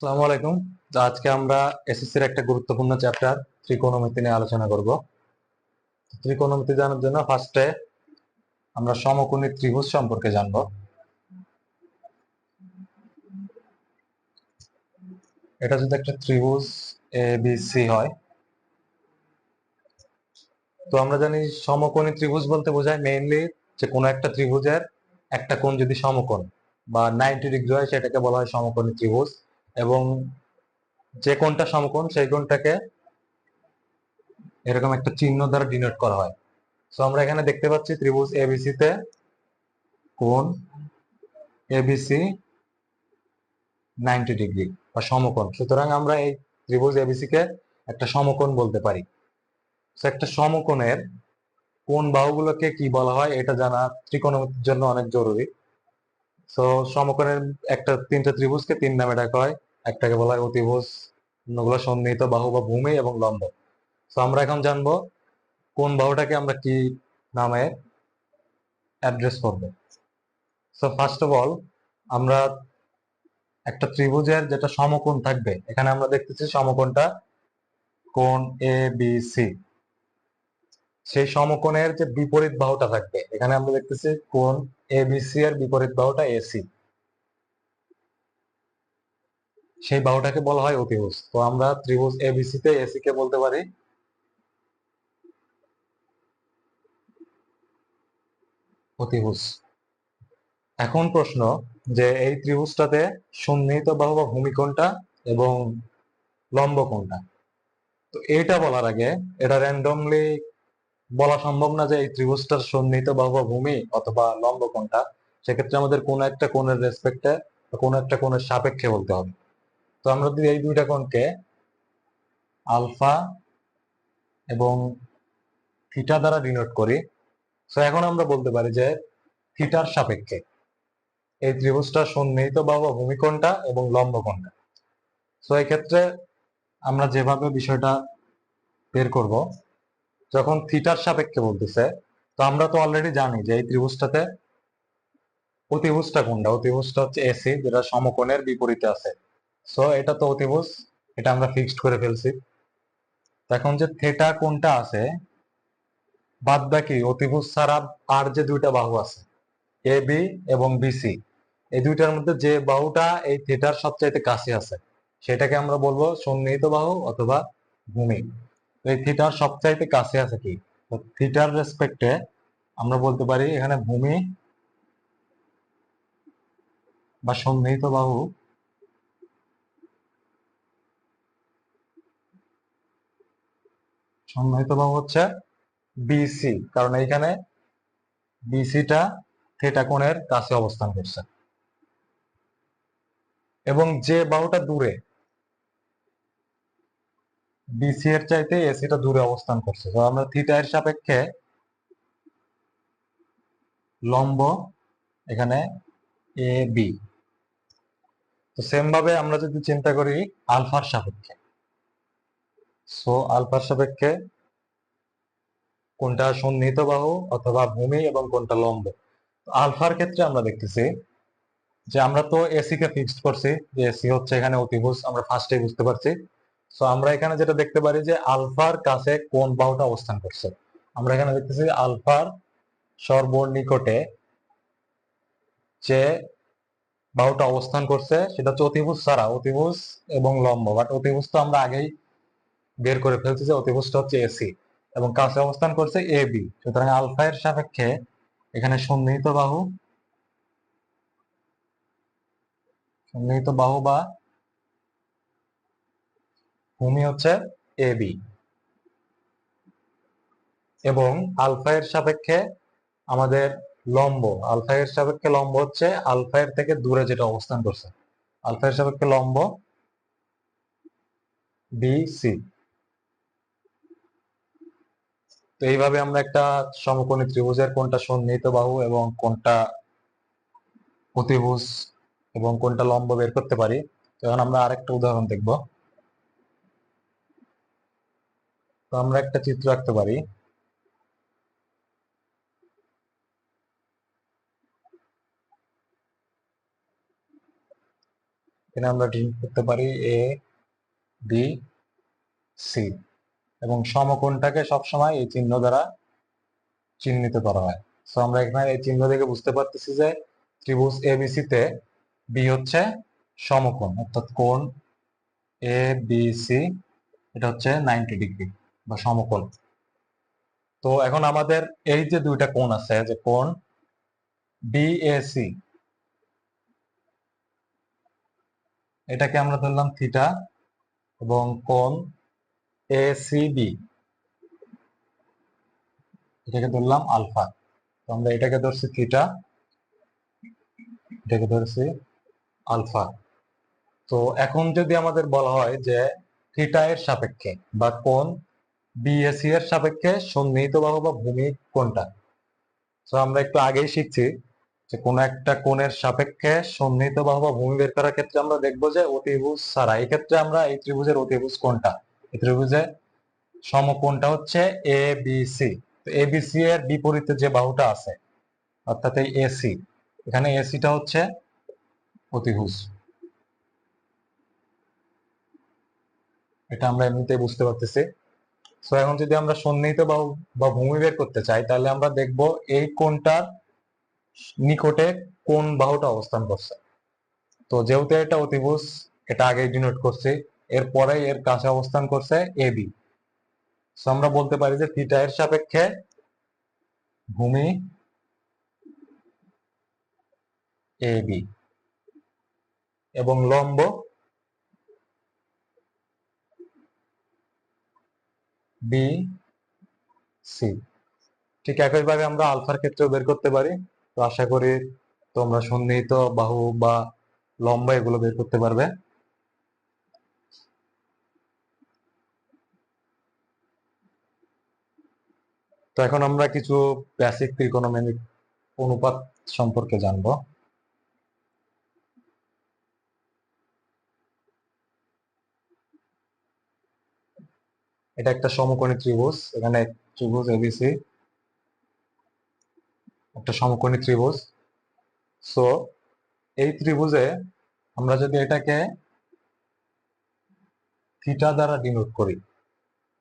আসসালামু আলাইকুম। তো আজকে আমরা এসএসসির একটা গুরুত্বপূর্ণ চ্যাপ্টার ত্রিকোণমিতি নিয়ে আলোচনা করব। ত্রিকোণমিতি জানার জন্য ফার্স্টে আমরা সমকোণী ত্রিভুজ সম্পর্কে জানব। এটা যদি একটা ত্রিভুজ এ বি সি হয়, তো আমরা জানি সমকোণী ত্রিভুজ বলতে বোঝায় মেইনলি যে কোনো একটা ত্রিভুজের একটা কোণ যদি সমকোণ বা 90 ডিগ্রি হয় সেটাকে বলা হয় সমকোণী ত্রিভুজ। এবং যে কোণটা সমকোণ সেই কোণটাকে এরকম একটা চিহ্ন দ্বারা ডিনোট করা হয়। তো আমরা এখানে দেখতে পাচ্ছি ত্রিভুজ এবিসি তে কোণ এবিসি 90 ডিগ্রি বা সমকোণ, সুতরাং আমরা এই ত্রিভুজ এবিসি কে একটা সমকোণ বলতে পারি। তো একটা সমকোণের কোণ বাহুগুলোকে কি বলা হয় এটা জানা ত্রিকোণমিতির জন্য অনেক জরুরি। তো সমকোণের একটা তিনটা ত্রিভুজকে তিন নামে ডাকা হয়। একটাকে বলা হয় অতিভুজ, অন্যগুলো সন্নিহিত বাহু বা ভূমি এবং লম্ব। তো আমরা এখন জানবো কোন বাহুটাকে আমরা কি নামে অ্যাড্রেস করবো। সো ফার্স্ট অফ অল আমরা একটা ত্রিভুজের যেটা সমকোণ থাকবে, এখানে আমরা দেখতেছি সমকোণটা কোণ এ বি সি, সেই সমকোণের যে বিপরীত বাহুটা থাকবে, এখানে আমরা দেখতেছি কোণ এ বি সি এর বিপরীত বাহুটা এসি, সেই বাহুটাকে বলা হয় অতিভুজ। তো আমরা ত্রিভুজ এবিসি তে এসি কে বলতে পারি অতিভুজ। এখন প্রশ্ন যে এই ত্রিভুজটাতে সন্নিহিত বাহু বা ভূমি কোণটা এবং লম্ব কোণটা। তো এটা বলার আগে এটা র্যান্ডমলি বলা সম্ভব না যে এই ত্রিভুজটার সন্নিহিত বাহু বা ভূমি অথবা লম্ব কোণটা। সেক্ষেত্রে আমাদের কোনো একটা কোণের রেসপেক্টে বা কোনো একটা কোণের সাপেক্ষে বলতে হবে। তো আমরা যদি এই দুইটা কোণকে আলফা এবং থিটা দ্বারা ডিনোট করি, তো এখন আমরা বলতে পারি যে থিটার সাপেক্ষে এই ত্রিভুজটার সন্নিহিত বাহু বা ভূমি কোণটা এবং লম্ব কোণটা। তো এই ক্ষেত্রে আমরা যেভাবে বিষয়টা বের করব, যখন থিটার সাপেক্ষে বলতেছে, তো আমরা তো অলরেডি জানি যে এই ত্রিভুজটাতে অতিভুজটা কোনটা, অতিভুজটা হচ্ছে এসি, যেটা সমকোণের বিপরীতে আছে। সো এটা তো অতিভুজ, এটা আমরা ফিক্সড করে ফেলছি। এখন যে থেটা কোনটা আছে, বাদ বাকি অতিভুজ ছাড়া আর যে দুইটা বাহু আছে এ বি এবং বিসি, এই দুইটার মধ্যে যে বাহুটা এই থেটার সবচাইতে কাছে আছে সেটাকে আমরা বলবো সন্নিহিত বাহু অথবা ভূমি। তো এই থিটার সবচাইতে কাছে আছে কি, তো থিটার রেসপেক্টে আমরা বলতে পারি এখানে ভূমি বা সন্নিহিত বাহু সন্নিহিত বাহু হচ্ছে বিসি, কারণ এইখানে বিসিটা থিটা কোণের কাছে অবস্থান করছে। এবং যে বাহুটা দূরে, বিসি এর চাইতে এসিটা দূরে অবস্থান করছে, তো আমরা থিটা এর সাপেক্ষে লম্ব এখানে এ বি। তো সেম ভাবে আমরা যদি চিন্তা করি আলফার সাপেক্ষে, সো আলফার সাপেক্ষে কোনটা সন্নিহিত বাহু অথবা ভূমি এবং কোনটা লম্ব। আলফার ক্ষেত্রে আমরা দেখতেছি যে আমরা তো এসি কে ফিক্সড করছি যে এসি হচ্ছে এখানে অতিভুজ, আমরা ফার্স্টে বুঝতে পারছি। সো আমরা এখানে যেটা দেখতে পারি যে আলফার কাছে কোন বাহুটা অবস্থান করছে, আমরা এখানে দেখতেছি আলফার সর্বনিকটে যে বাহুটা অবস্থান করছে সেটা হচ্ছে অতিভুজ ছাড়া অতিভুজ এবং লম্ব, বাট অতিভুজ তো আমরা আগেই বের করে ফেলছি যে অতিভুজটা হচ্ছে এসি এবং কাছে অবস্থান করছে এ বি। সুতরাং আলফা এর সাপেক্ষে এখানে সন্নিহিত বাহু বা ভূমি হচ্ছে এ বি। এবং আলফা এর সাপেক্ষে আমাদের লম্ব, আলফা এর সাপেক্ষে লম্ব হচ্ছে আলফা এর থেকে দূরে যেটা অবস্থান করছে, আলফা এর সাপেক্ষে লম্ব বি সি। তো এইভাবে আমরা একটা সমকোণী ত্রিভুজের কোনটা সন্নিহিত বাহু এবং কোনটা অতিভুজ এবং কোনটা লম্ব বের করতে পারি। তো এখন আমরা আরেকটা উদাহরণ দেখব। তো আমরা একটা চিত্র আঁকতে পারি। এখানে আমরা ডিনোট করতে পারি এ বি সি, এবং সমকোণটাকে সবসময় এই চিহ্ন দ্বারা চিহ্নিত করা হয়। তো আমরা এখানে এই চিহ্ন দেখে বুঝতে পারতেছি যে ত্রিভুজ এবিসি তে বি হচ্ছে সমকোণ, অর্থাৎ কোণ এ বি সি এটা হচ্ছে 90 ডিগ্রি বা সমকোণ। তো এখন আমাদের এই যে দুইটা কোণ আছে, যে কোণ বিএসি, এটাকে আমরা ধরলাম থিটা, এবং কোণ এসিবি এটাকে ধরলাম আলফা। তো আমরা এটাকে ধরছি থিটা, এটাকে ধরছি আলফা। তো এখন যদি আমাদের বলা হয় যে থিটা এর সাপেক্ষে বা কোণ বিএসি এর সাপেক্ষে সন্নিহিত বাহু বা ভূমি কোনটা, তো আমরা একটু আগেই শিখছি যে কোন একটা কোণের সাপেক্ষে সন্নিহিত বাহু বা ভূমি বের করার ক্ষেত্রে আমরা দেখবো যে অতিভুজ ছাড়া এই ক্ষেত্রে আমরা এই ত্রিভুজের অতিভুজ কোনটা, এই ত্রিভুজে সমকোণটা হচ্ছে এ বি সি। তো এ বি সি এর বিপরীতে যে বাহুটা আছে অর্থাৎ এই এসি, এখানে এসিটা হচ্ছে অতিভুজ। এটা আমরা এমনিতেই বুঝতে পারতেছি। তো এখন যদি আমরা সন্নিহিত বাহু বা ভূমি বের করতে চাই, তাহলে আমরা দেখব এই কোণটার নিকটে কোন বাহুটা অবস্থান করছে। তো যেহেতু এটা অতিভুজ, এটা আগেই ডিনোট করছি, এরপরে এর কাছে অবস্থান করছে এবি। তো আমরা বলতে পারি যে থিটা এর সাপেক্ষে ভূমি এবি এবং লম্ব বি সি। ঠিক একইভাবে আমরা আলফার ক্ষেত্রেও বের করতে পারি। তো আশা করি তোমরা সন্নিহিত বাহু বা লম্ব এগুলো বের করতে পারবে। তো এখন আমরা কিছু বেসিক ত্রিকোণমিতিক অনুপাত সম্পর্কে জানবো। এটা একটা সমকোণী ত্রিভুজ, এখানে ত্রিভুজ এবিসি একটা সমকোণী ত্রিভুজ। সো এই ত্রিভুজে আমরা যদি এটাকে থিটা দ্বারা ডিনোট করি,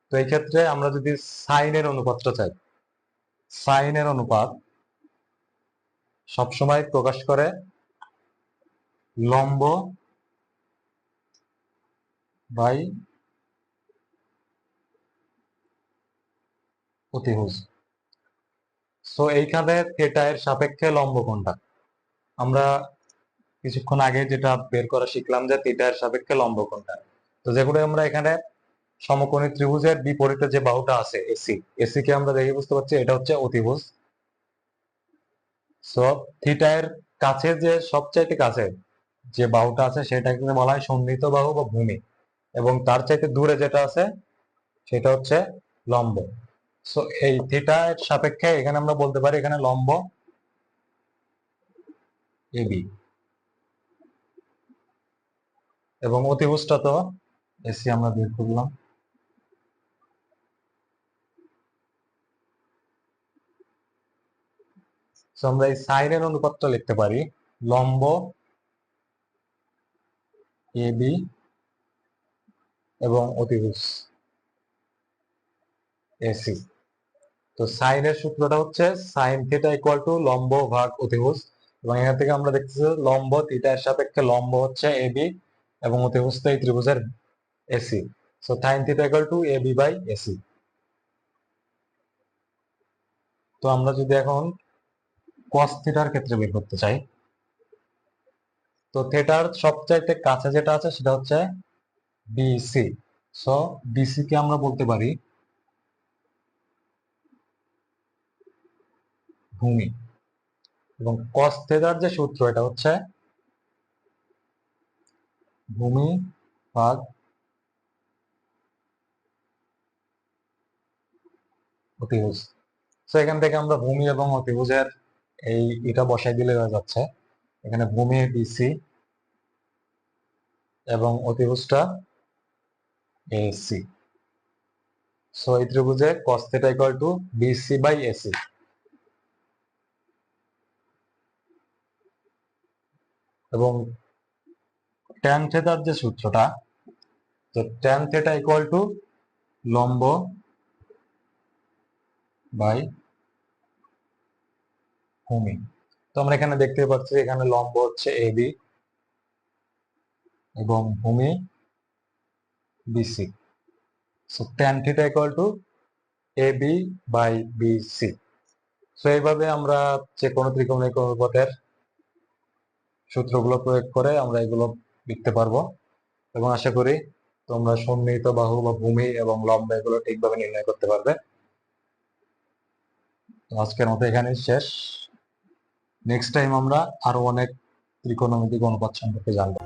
তো এই ক্ষেত্রে আমরা যদি সাইনের অনুপাতটা চাই, সাইনের অনুপাত সবসময় প্রকাশ করে লম্ব বাই অতিভুজ। সো এইখানে থিটা এর সাপেক্ষে লম্ব কোণটা আমরা কিছুক্ষণ আগে যেটা বের করা শিখলাম যে থিটা এর সাপেক্ষে লম্ব কোণটা। তো যেগুলো আমরা এখানে সমকোণী ত্রিভুজের বিপরীতে যে বাহুটা আছে এসি, এসি কে আমরা দেখে বুঝতে পারছি এটা হচ্ছে অতিভুজ। সো থিটা এর কাছে যে সবচাইতে কাছে যে বাহুটা আছে সেটাকে বলা হয় সন্নিহিত বাহু বা ভূমি, এবং তার চাইতে দূরে যেটা আছে সেটা হচ্ছে লম্ব। সো এই থিটা এর সাপেক্ষে এখানে আমরা বলতে পারি এখানে লম্ব এবি, এবং অতিভুজটা তো এসি আমরা বের করলাম। সো আমরা এই সাইনের অনুপাতটা লিখতে পারি লম্ব এবি এবং অতিভুজ এসি। তো সাইনের সূত্রটা হচ্ছে সাইন থিটা ইকুয়াল টু লম্ব ভাগ অতিভুজ, এবং এখান থেকে আমরা দেখতেছি লম্ব থিটা এর সাপেক্ষে লম্ব হচ্ছে এবি এবং অতিভুজ তো এই ত্রিভুজের AC. So sine theta equal to AB by AC. তো আমরা যদি এখন কস থিটার ক্ষেত্রে বের করতে চাই, তো থিটার সবচাইতে কাছে যেটা আছে সেটা হচ্ছে বিসি। সো বিসি কে আমরা বলতে পারি ভূমি, এবং কস থিটার যে সূত্র এটা হচ্ছে ভূমি ভাগ অতিভুজ। তো এখান থেকে আমরা ভূমি এবং অতিভুজের এই এটা বসাই দিলে হয়ে যাচ্ছে। এখানে ভূমি বিসি এবং অতিভুজটা এসি। সো এই ত্রিভুজে cos theta equal to BC by AC. এবং ট্যান থেটার যে সূত্রটা, তো ট্যান থেটা ইকুয়াল টু লম্ব বাই ভূমি। তো আমরা এখানে দেখতে পাচ্ছি এখানে লম্ব হচ্ছে এবি এবং ভূমি BC. So tan theta equal to AB by BC. So এইভাবে আমরা যে কোনো ত্রিকোণমিতিক অনুপাতের সূত্রগুলো প্রয়োগ করে আমরা এগুলো লিখতে পারবো, এবং আশা করি তোমরা সন্নিহিত বাহু বা ভূমি এবং লম্ব এগুলো ঠিকভাবে নির্ণয় করতে পারবে। আজকের মতো এখানেই শেষ। নেক্সট টাইম আমরা আরো অনেক ত্রিকোণমিতিক অনুপাত সম্পর্কে জানবো।